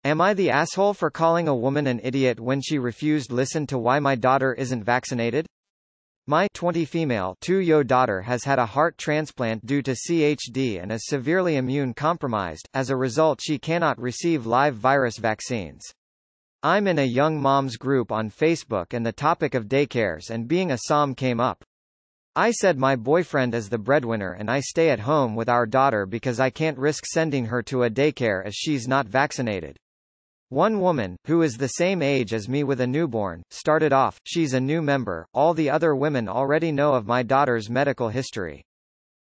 Am I the asshole for calling a woman an idiot when she refused listen to why my daughter isn't vaccinated? My 20 female 2-year daughter has had a heart transplant due to CHD and is severely immune compromised. As a result, she cannot receive live virus vaccines. I'm in a young moms group on Facebook and the topic of daycares and being a SOM came up. I said my boyfriend is the breadwinner and I stay at home with our daughter because I can't risk sending her to a daycare as she's not vaccinated. One woman, who is the same age as me with a newborn, started off, she's a new member, all the other women already know of my daughter's medical history.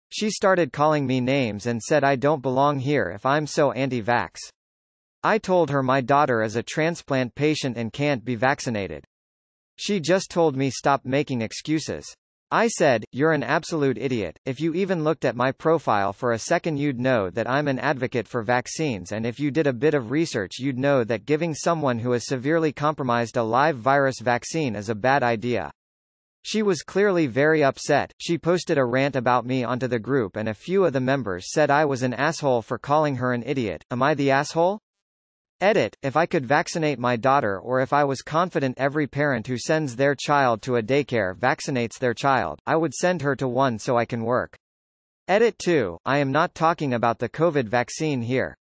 She started calling me names and said I don't belong here if I'm so anti-vax. I told her my daughter is a transplant patient and can't be vaccinated. She just told me stop making excuses. I said, you're an absolute idiot. If you even looked at my profile for a second you'd know that I'm an advocate for vaccines, and if you did a bit of research you'd know that giving someone who is severely compromised a live virus vaccine is a bad idea. She was clearly very upset. She posted a rant about me onto the group and a few of the members said I was an asshole for calling her an idiot. Am I the asshole? Edit, if I could vaccinate my daughter or if I was confident every parent who sends their child to a daycare vaccinates their child, I would send her to one so I can work. Edit 2, I am not talking about the COVID vaccine here.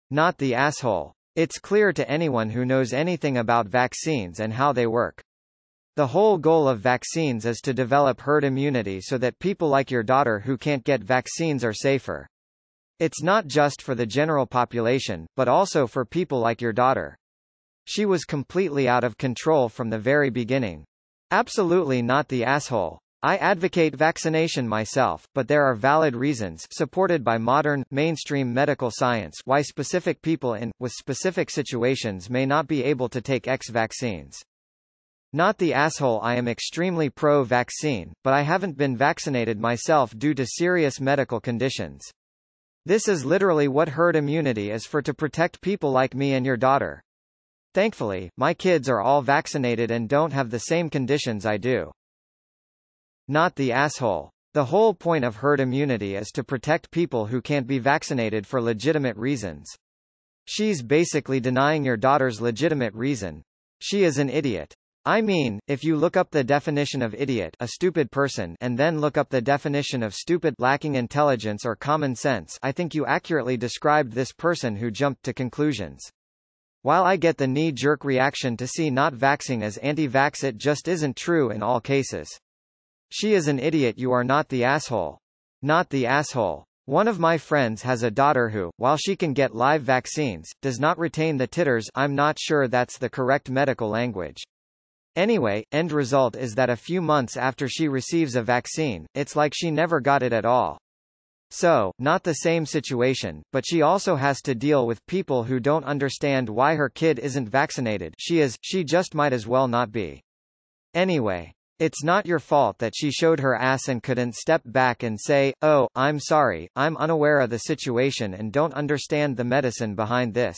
Not the asshole. It's clear to anyone who knows anything about vaccines and how they work. The whole goal of vaccines is to develop herd immunity so that people like your daughter who can't get vaccines are safer. It's not just for the general population, but also for people like your daughter. She was completely out of control from the very beginning. Absolutely not the asshole. I advocate vaccination myself, but there are valid reasons, supported by modern, mainstream medical science, why specific people with specific situations may not be able to take X vaccines. Not the asshole. I am extremely pro-vaccine, but I haven't been vaccinated myself due to serious medical conditions. This is literally what herd immunity is for, to protect people like me and your daughter. Thankfully, my kids are all vaccinated and don't have the same conditions I do. Not the asshole. The whole point of herd immunity is to protect people who can't be vaccinated for legitimate reasons. She's basically denying your daughter's legitimate reason. She is an idiot. I mean, if you look up the definition of idiot, a stupid person, and then look up the definition of stupid, lacking intelligence or common sense, I think you accurately described this person who jumped to conclusions. While I get the knee-jerk reaction to see not vaxxing as anti-vax, it just isn't true in all cases. She is an idiot. You are not the asshole. Not the asshole. One of my friends has a daughter who, while she can get live vaccines, does not retain the titters. I'm not sure that's the correct medical language. Anyway, end result is that a few months after she receives a vaccine, it's like she never got it at all. So, not the same situation, but she also has to deal with people who don't understand why her kid isn't vaccinated. She just might as well not be. Anyway, it's not your fault that she showed her ass and couldn't step back and say, oh, I'm sorry, I'm unaware of the situation and don't understand the medicine behind this.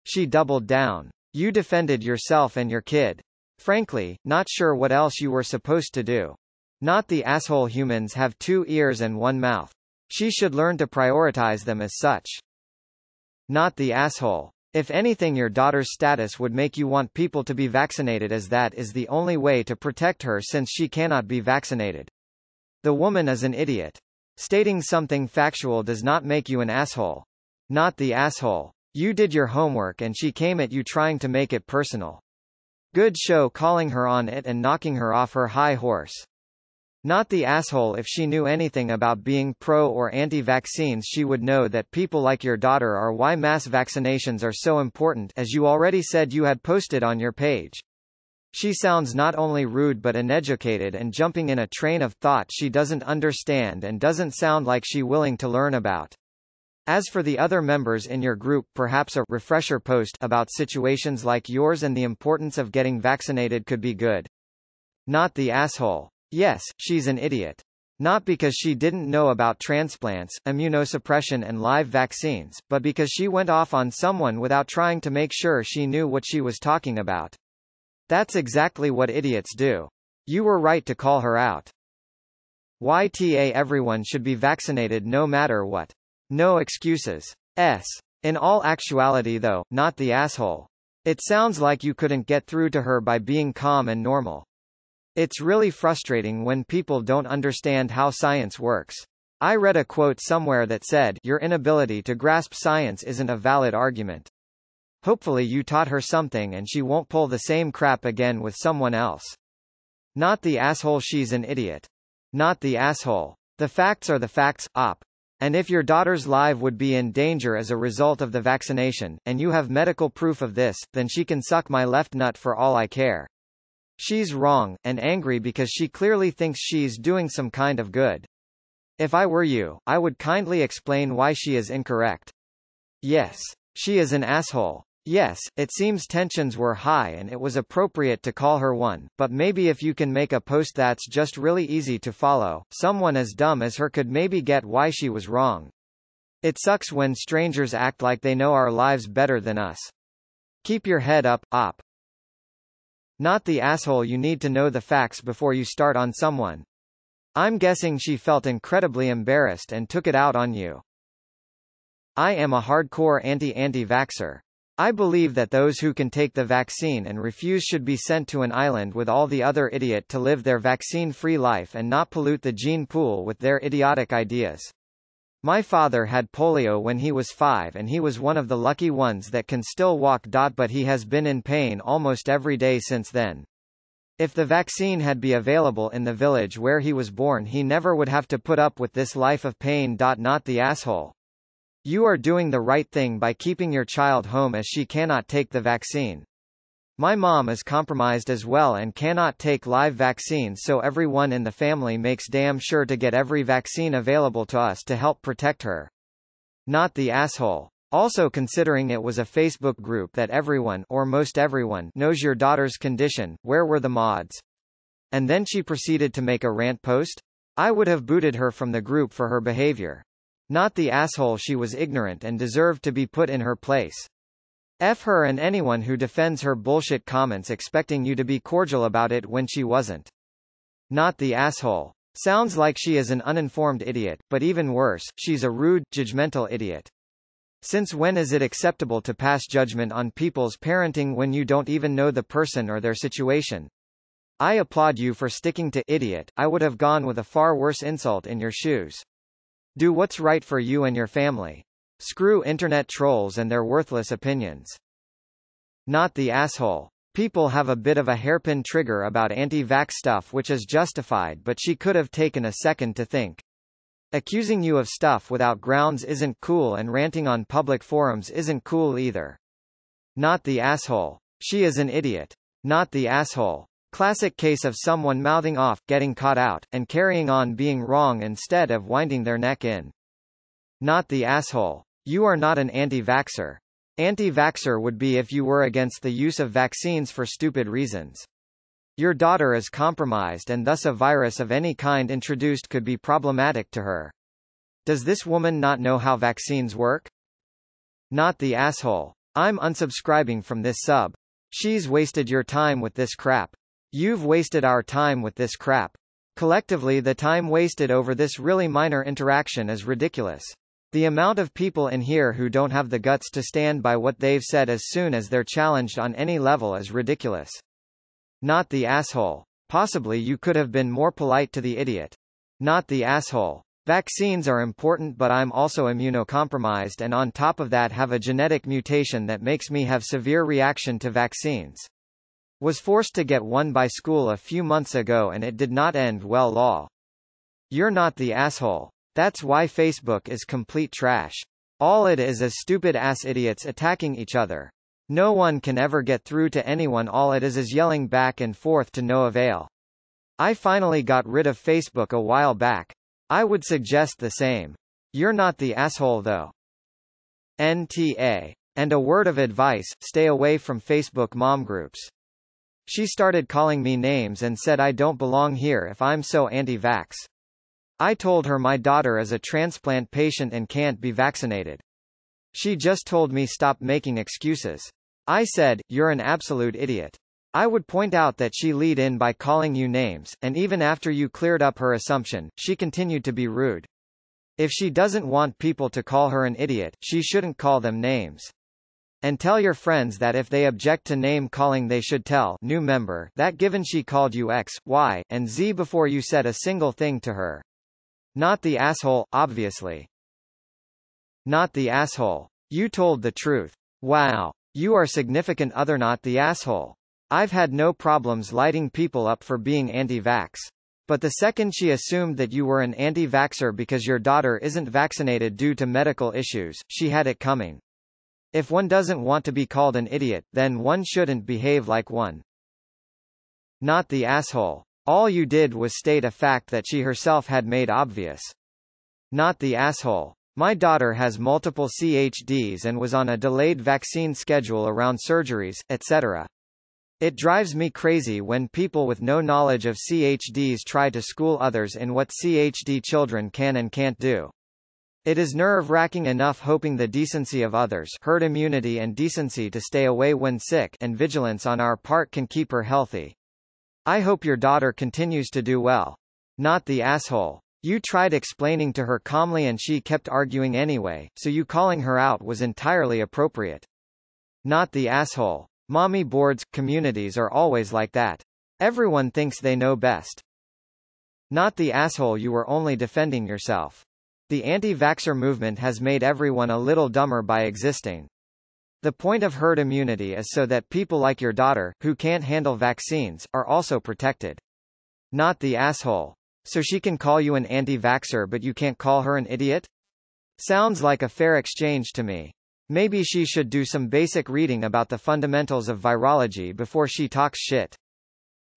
She doubled down. You defended yourself and your kid. Frankly, not sure what else you were supposed to do. Not the asshole. Humans have 2 ears and 1 mouth. She should learn to prioritize them as such. Not the asshole. If anything, your daughter's status would make you want people to be vaccinated, as that is the only way to protect her since she cannot be vaccinated. The woman is an idiot. Stating something factual does not make you an asshole. Not the asshole. You did your homework and she came at you trying to make it personal. Good show calling her on it and knocking her off her high horse. Not the asshole. If she knew anything about being pro or anti-vaccines, she would know that people like your daughter are why mass vaccinations are so important, as you already said you had posted on your page. She sounds not only rude but uneducated and jumping in a train of thought she doesn't understand and doesn't sound like she willing to learn about. As for the other members in your group, perhaps a refresher post about situations like yours and the importance of getting vaccinated could be good. Not the asshole. Yes, she's an idiot. Not because she didn't know about transplants, immunosuppression and live vaccines, but because she went off on someone without trying to make sure she knew what she was talking about. That's exactly what idiots do. You were right to call her out. YTA, everyone should be vaccinated no matter what. No excuses. In all actuality though, not the asshole. It sounds like you couldn't get through to her by being calm and normal. It's really frustrating when people don't understand how science works. I read a quote somewhere that said, "Your inability to grasp science isn't a valid argument." Hopefully you taught her something and she won't pull the same crap again with someone else. Not the asshole, she's an idiot. Not the asshole. The facts are the facts, op. And if your daughter's life would be in danger as a result of the vaccination, and you have medical proof of this, then she can suck my left nut for all I care. She's wrong, and angry because she clearly thinks she's doing some kind of good. If I were you, I would kindly explain why she is incorrect. Yes. She is an asshole. Yes, it seems tensions were high and it was appropriate to call her one, but maybe if you can make a post that's just really easy to follow, someone as dumb as her could maybe get why she was wrong. It sucks when strangers act like they know our lives better than us. Keep your head up, op. Not the asshole, you need to know the facts before you start on someone. I'm guessing she felt incredibly embarrassed and took it out on you. I am a hardcore anti-vaxxer. I believe that those who can take the vaccine and refuse should be sent to an island with all the other idiot to live their vaccine-free life and not pollute the gene pool with their idiotic ideas. My father had polio when he was 5 and he was one of the lucky ones that can still walk. But he has been in pain almost every day since then. If the vaccine had been available in the village where he was born, he never would have to put up with this life of pain. Not the asshole. You are doing the right thing by keeping your child home as she cannot take the vaccine. My mom is compromised as well and cannot take live vaccines, so everyone in the family makes damn sure to get every vaccine available to us to help protect her. Not the asshole. Also, considering it was a Facebook group that everyone, or most everyone, knows your daughter's condition, where were the mods? And then she proceeded to make a rant post? I would have booted her from the group for her behavior. Not the asshole, she was ignorant and deserved to be put in her place. F her and anyone who defends her bullshit comments expecting you to be cordial about it when she wasn't. Not the asshole. Sounds like she is an uninformed idiot, but even worse, she's a rude, judgmental idiot. Since when is it acceptable to pass judgment on people's parenting when you don't even know the person or their situation? I applaud you for sticking to idiot. I would have gone with a far worse insult in your shoes. Do what's right for you and your family. Screw internet trolls and their worthless opinions. Not the asshole. People have a bit of a hairpin trigger about anti-vax stuff, which is justified, but she could have taken a second to think. Accusing you of stuff without grounds isn't cool, and ranting on public forums isn't cool either. Not the asshole. She is an idiot. Not the asshole. Classic case of someone mouthing off, getting caught out, and carrying on being wrong instead of winding their neck in. Not the asshole. You are not an anti-vaxxer. Anti-vaxxer would be if you were against the use of vaccines for stupid reasons. Your daughter is compromised and thus a virus of any kind introduced could be problematic to her. Does this woman not know how vaccines work? Not the asshole. I'm unsubscribing from this sub. She's wasted your time with this crap. You've wasted our time with this crap. Collectively, the time wasted over this really minor interaction is ridiculous. The amount of people in here who don't have the guts to stand by what they've said as soon as they're challenged on any level is ridiculous. Not the asshole. Possibly you could have been more polite to the idiot. Not the asshole. Vaccines are important, but I'm also immunocompromised and on top of that have a genetic mutation that makes me have severe reaction to vaccines. Was forced to get one by school a few months ago and it did not end well. Lol. You're not the asshole. That's why Facebook is complete trash. All it is stupid ass idiots attacking each other. No one can ever get through to anyone. All it is yelling back and forth to no avail. I finally got rid of Facebook a while back. I would suggest the same. You're not the asshole though. NTA. And a word of advice, stay away from Facebook mom groups. She started calling me names and said I don't belong here if I'm so anti-vax. I told her my daughter is a transplant patient and can't be vaccinated. She just told me stop making excuses. I said, you're an absolute idiot. I would point out that she lead in by calling you names, and even after you cleared up her assumption, she continued to be rude. If she doesn't want people to call her an idiot, she shouldn't call them names. And tell your friends that if they object to name calling they should tell new member that given she called you X, Y, and Z before you said a single thing to her. Not the asshole, obviously. Not the asshole. You told the truth. Wow. You are significant other not the asshole. I've had no problems lighting people up for being anti-vax. But the second she assumed that you were an anti-vaxxer because your daughter isn't vaccinated due to medical issues, she had it coming. If one doesn't want to be called an idiot, then one shouldn't behave like one. Not the asshole. All you did was state a fact that she herself had made obvious. Not the asshole. My daughter has multiple CHDs and was on a delayed vaccine schedule around surgeries, etc. It drives me crazy when people with no knowledge of CHDs try to school others in what CHD children can and can't do. It is nerve-wracking enough hoping the decency of others, herd immunity and decency to stay away when sick, and vigilance on our part can keep her healthy. I hope your daughter continues to do well. Not the asshole. You tried explaining to her calmly and she kept arguing anyway, so you calling her out was entirely appropriate. Not the asshole. Mommy boards, communities are always like that. Everyone thinks they know best. Not the asshole. You were only defending yourself. The anti-vaxxer movement has made everyone a little dumber by existing. The point of herd immunity is so that people like your daughter, who can't handle vaccines, are also protected. Not the asshole. So she can call you an anti-vaxxer but you can't call her an idiot? Sounds like a fair exchange to me. Maybe she should do some basic reading about the fundamentals of virology before she talks shit.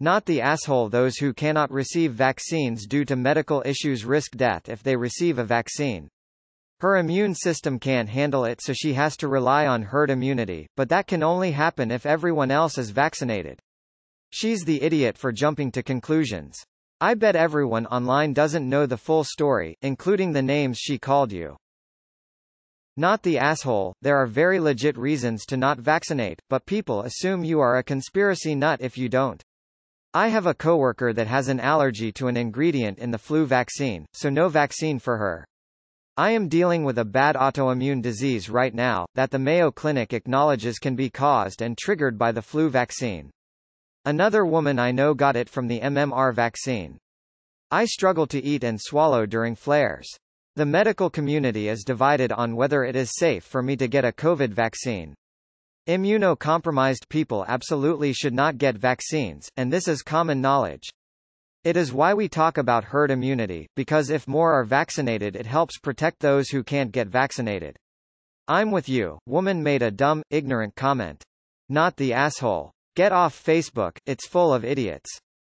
Not the asshole. Those who cannot receive vaccines due to medical issues risk death if they receive a vaccine. Her immune system can't handle it, so she has to rely on herd immunity, but that can only happen if everyone else is vaccinated. She's the idiot for jumping to conclusions. I bet everyone online doesn't know the full story, including the names she called you. Not the asshole. There are very legit reasons to not vaccinate, but people assume you are a conspiracy nut if you don't. I have a coworker that has an allergy to an ingredient in the flu vaccine, so no vaccine for her. I am dealing with a bad autoimmune disease right now, that the Mayo Clinic acknowledges can be caused and triggered by the flu vaccine. Another woman I know got it from the MMR vaccine. I struggle to eat and swallow during flares. The medical community is divided on whether it is safe for me to get a COVID vaccine. Immunocompromised people absolutely should not get vaccines, and this is common knowledge. It is why we talk about herd immunity, because if more are vaccinated it helps protect those who can't get vaccinated. I'm with you. Woman made a dumb, ignorant comment. Not the asshole. Get off Facebook, it's full of idiots.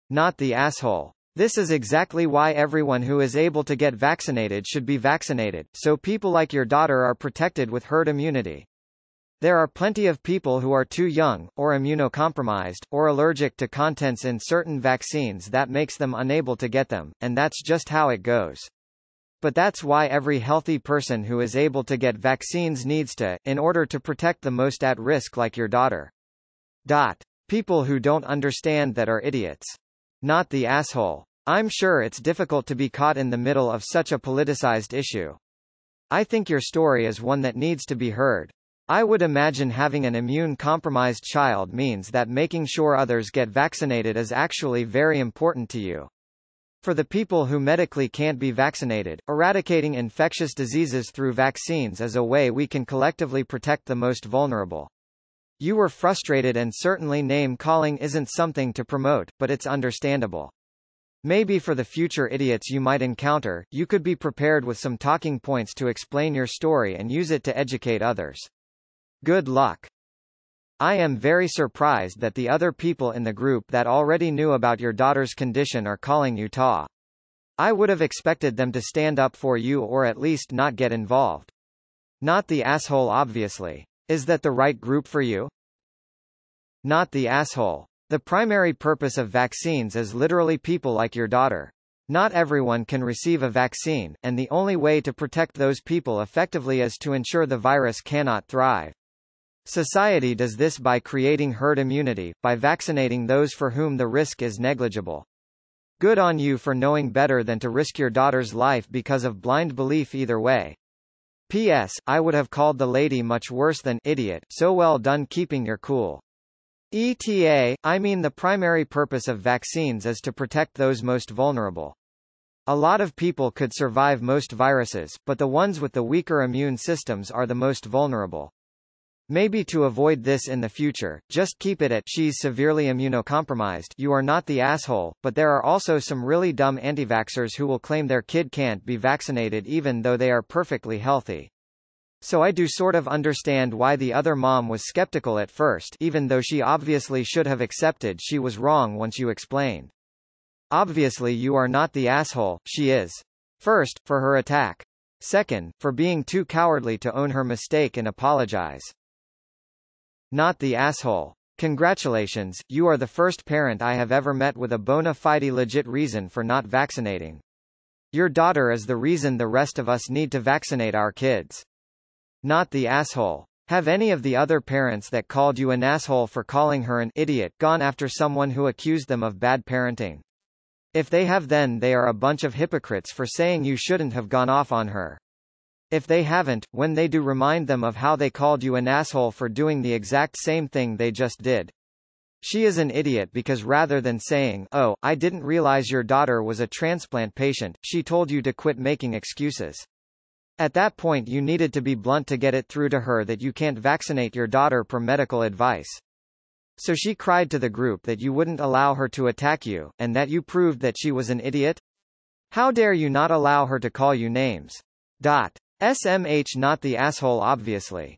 Not the asshole. This is exactly why everyone who is able to get vaccinated should be vaccinated, so people like your daughter are protected with herd immunity. There are plenty of people who are too young, or immunocompromised, or allergic to contents in certain vaccines that makes them unable to get them, and that's just how it goes. But that's why every healthy person who is able to get vaccines needs to, in order to protect the most at risk like your daughter. People who don't understand that are idiots. Not the asshole. I'm sure it's difficult to be caught in the middle of such a politicized issue. I think your story is one that needs to be heard. I would imagine having an immune-compromised child means that making sure others get vaccinated is actually very important to you. For the people who medically can't be vaccinated, eradicating infectious diseases through vaccines is a way we can collectively protect the most vulnerable. You were frustrated and certainly name-calling isn't something to promote, but it's understandable. Maybe for the future idiots you might encounter, you could be prepared with some talking points to explain your story and use it to educate others. Good luck. I am very surprised that the other people in the group that already knew about your daughter's condition are calling you Ta. I would have expected them to stand up for you or at least not get involved. Not the asshole obviously. Is that the right group for you? Not the asshole. The primary purpose of vaccines is literally people like your daughter. Not everyone can receive a vaccine, and the only way to protect those people effectively is to ensure the virus cannot thrive. Society does this by creating herd immunity, by vaccinating those for whom the risk is negligible. Good on you for knowing better than to risk your daughter's life because of blind belief either way. P.S. I would have called the lady much worse than idiot, so well done keeping your cool. ETA, I mean the primary purpose of vaccines is to protect those most vulnerable. A lot of people could survive most viruses, but the ones with the weaker immune systems are the most vulnerable. Maybe to avoid this in the future, just keep it at she's severely immunocompromised. You are not the asshole, but there are also some really dumb anti-vaxxers who will claim their kid can't be vaccinated even though they are perfectly healthy. So I do sort of understand why the other mom was skeptical at first, even though she obviously should have accepted she was wrong once you explained. Obviously you are not the asshole, she is. First, for her attack. Second, for being too cowardly to own her mistake and apologize. Not the asshole. Congratulations, you are the first parent I have ever met with a bona fide legit reason for not vaccinating. Your daughter is the reason the rest of us need to vaccinate our kids. Not the asshole. Have any of the other parents that called you an asshole for calling her an idiot gone after someone who accused them of bad parenting? If they have, then they are a bunch of hypocrites for saying you shouldn't have gone off on her. If they haven't, when they do, remind them of how they called you an asshole for doing the exact same thing they just did. She is an idiot because rather than saying, "Oh, I didn't realize your daughter was a transplant patient," she told you to quit making excuses. At that point you needed to be blunt to get it through to her that you can't vaccinate your daughter per medical advice. So she cried to the group that you wouldn't allow her to attack you, and that you proved that she was an idiot? How dare you not allow her to call you names? SMH, not the asshole obviously.